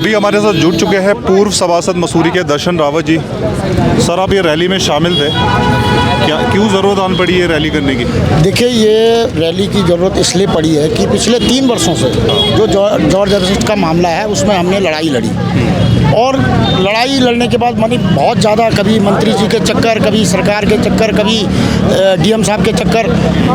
अभी हमारे साथ जुड़ चुके हैं पूर्व सभासद मसूरी के दर्शन रावत जी। सर, आप ये रैली में शामिल थे, क्यों ज़रूरत आन पड़ी है रैली करने की? देखिए, ये रैली की ज़रूरत इसलिए पड़ी है कि पिछले 3 वर्षों से जो जॉर्ज एवरेस्ट का मामला है उसमें हमने लड़ाई लड़ी, और लड़ाई लड़ने के बाद मानी बहुत ज़्यादा, कभी मंत्री जी के चक्कर, कभी सरकार के चक्कर, कभी डीएम साहब के चक्कर,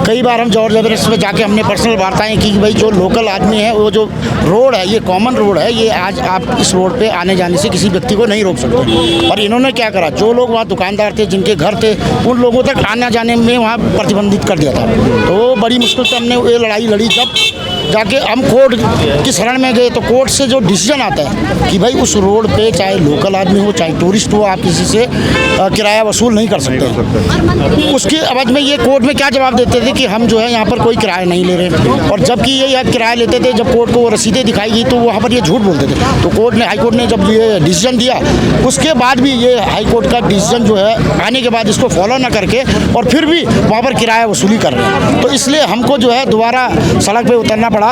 कई बार हम जॉर्ज एवरेस्ट में जाके हमने पर्सनल वार्ताएं की कि भाई जो लोकल आदमी है, वो जो रोड है, ये कॉमन रोड है, ये आज आप इस रोड पे आने जाने से किसी व्यक्ति को नहीं रोक सकते। और इन्होंने क्या करा, जो लोग वहाँ दुकानदार थे, जिनके घर थे, उन लोगों तक आने जाने में वहाँ प्रतिबंधित कर दिया था। तो बड़ी मुश्किल से हमने ये लड़ाई लड़ी। जब जाके हम कोर्ट की शरण में गए तो कोर्ट से जो डिसीजन आता है कि भाई उस रोड पे चाहे लोकल आदमी हो चाहे टूरिस्ट हो, आप किसी से किराया वसूल नहीं कर सकते। उसके अवध में ये कोर्ट में क्या जवाब देते थे कि हम जो है यहाँ पर कोई किराया नहीं ले रहे, और जबकि ये किराया लेते थे, जब कोर्ट को वो रसीदें दिखाई गई तो वहाँ पर ये झूठ बोलते थे। तो कोर्ट ने, हाई कोर्ट ने जब ये डिसीजन दिया, उसके बाद भी ये हाई कोर्ट का डिसीजन जो है आने के बाद इसको फॉलो ना करके और फिर भी वहाँ पर किराया वसूली कर रहे हैं। तो इसलिए हमको जो है दोबारा सड़क पे उतरना पड़ा,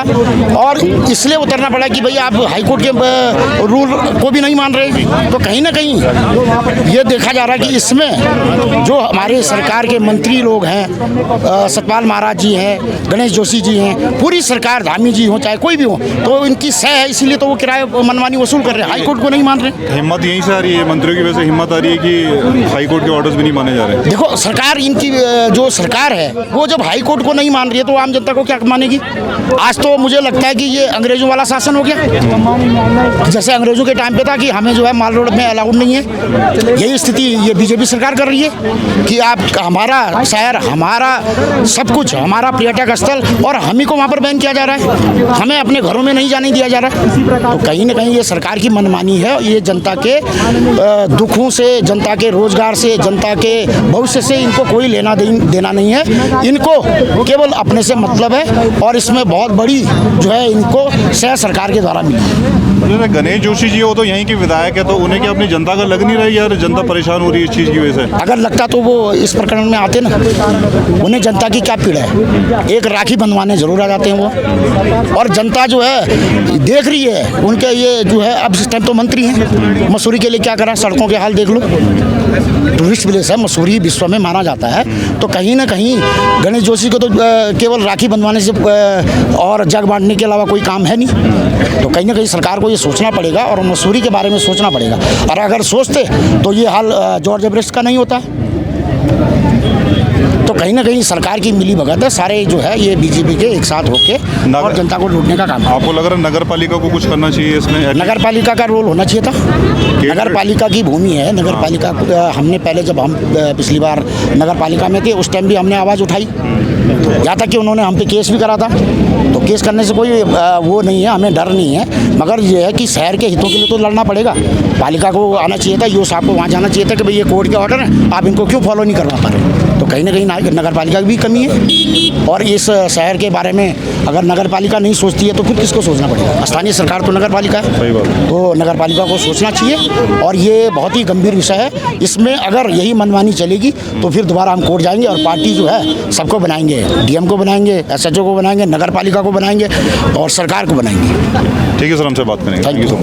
और इसलिए उतरना पड़ा कि भाई आप हाई कोर्ट के रूल को भी नहीं मान रहे। तो कहीं ना कहीं ये देखा जा रहा है कि इसमें जो हमारे सरकार के मंत्री लोग हैं, सतपाल महाराज जी हैं, गणेश जोशी जी हैं, पूरी सरकार, धामी जी हो चाहे कोई भी हो, तो इनकी सह है, इसीलिए तो वो किराया मनमानी वसूल कर रहे हैं, हाई कोर्ट को नहीं मान रहे। हिम्मत यहीं से आ रही है मंत्रियों की वजह से, हिम्मत आ रही है कि हाई कोर्ट के ऑर्डर्स भी नहीं माने जा रहे? देखो, सरकार, इनकी जो सरकार है वो जब हाई कोर्ट को नहीं मान रही है तो आम जनता को क्या मानेगी? आज तो मुझे लगता है कि ये अंग्रेजों वाला शासन हो गया, जैसे अंग्रेजों के टाइम पे था कि हमें जो है माल रोड में अलाउड नहीं है। यही स्थिति ये बीजेपी सरकार कर रही है कि आप, हमारा शहर, हमारा सब कुछ, हमारा पर्यटक स्थल, और हम ही को वहाँ पर बैन किया जा रहा है, हमें अपने घरों में नहीं जाने दिया जा रहा है। तो कहीं ना कहीं ये सरकार की मनमानी है। ये जनता के दुखों से, जनता के रोजगार से, जनता के भविष्य से इनको कोई लेना देना नहीं है। इनको केवल अपने से मतलब है, और इसमें बहुत बड़ी जो है इनको सह सरकार के द्वारा मिली है। जैसे गणेश जोशी जी हो तो यहीं के विधायक है, तो उन्हें क्या अपनी जनता का लग नहीं रहा है यार, जनता परेशान हो रही है इस चीज़ की वजह से? अगर लगता तो वो इस प्रकरण में आते ना, उन्हें जनता की क्या पीड़ा है? एक राखी बंधवाने जरूर आ जाते हैं वो, और जनता जो है देख रही है उनके, ये जो है अब इस टाइम तो मंत्री हैं, मसूरी के लिए क्या करा, सड़कों के हाल देख लो। टूरिस्ट प्लेस है मसूरी, विश्व में माना जाता है। तो कहीं ना कहीं गणेश जोशी को तो केवल राखी बंधवाने से और जग बांटने के अलावा कोई काम है नहीं। तो कहीं ना कहीं सरकार को ये सोचना पड़ेगा और मसूरी के बारे में सोचना पड़ेगा, और अगर सोचते तो ये हाल जॉर्ज एवरेस्ट का नहीं होता। तो कहीं ना कहीं सरकार की मिली भगत है, सारे जो है ये बीजेपी के एक साथ होके और जनता को लूटने का काम है। आपको लग रहा है नगर पालिका को कुछ करना चाहिए इसमें? नगर पालिका का रोल होना चाहिए था। नगर पालिका की भूमि है, नगर पालिका, हमने पहले जब हम पिछली बार नगर पालिका में थे उस टाइम भी हमने आवाज़ उठाई, यहाँ तक कि उन्होंने हम पे केस भी करा था। तो केस करने से कोई वो नहीं है, हमें डर नहीं है, मगर ये है कि शहर के हितों के लिए तो लड़ना पड़ेगा। पालिका को आना चाहिए था, यूँ साहब को वहाँ जाना चाहिए था कि भाई ये कोर्ट के ऑर्डर है, आप इनको क्यों फॉलो नहीं करवा पा रहे? तो कहीं ना कहीं नगर पालिका की भी कमी है, और इस शहर के बारे में अगर नगर पालिका नहीं सोचती है तो फिर किसको सोचना पड़ेगा? स्थानीय सरकार तो नगर पालिका है। सही बात। तो नगर पालिका को सोचना चाहिए, और ये बहुत ही गंभीर विषय है। इसमें अगर यही मनमानी चलेगी तो फिर दोबारा हम कोर्ट जाएंगे, और पार्टी जो है सबको बनाएंगे, डीएम को बनाएंगे, एसएचओ को बनाएंगे, नगर पालिका को बनाएंगे, और सरकार को बनाएंगे। ठीक है सर, हमसे बात करेंगे। Thank you.